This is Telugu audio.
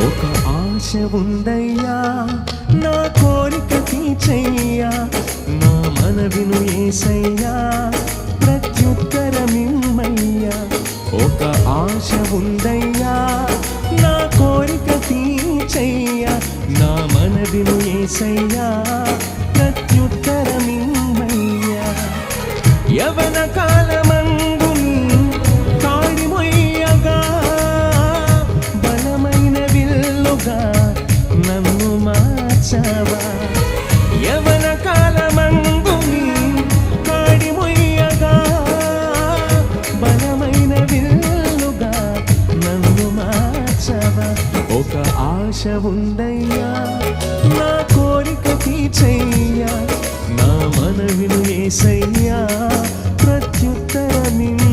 ఒక ఆశ ఉందయ్యా నా కోరిక తీర్చయ్యా నా మనవిను యేసయ్యా ప్రత్యుత్తరమిమ్మయ్యా ఒక ఆశ ఉందయ్యా నా కోరిక తీర్చయ్యా నా మనవిను యేసయ్యా ప్రత్యుత్తరమిమ్మయ్యా యవన కాలమందు కాడి మొయ్యగా బలమైన విల్లుగా నన్ను మార్చావా యవన కాలమందు కాడి మొయ్యగా బలమైన విల్లుగా నన్ను మార్చావా ఒక ఆశ ఉందయ్యా నా కోరిక తీర్చయ్యా నా మనవిను యేసయ్యా ప్రత్యుత్తరమిమ్మయ్యా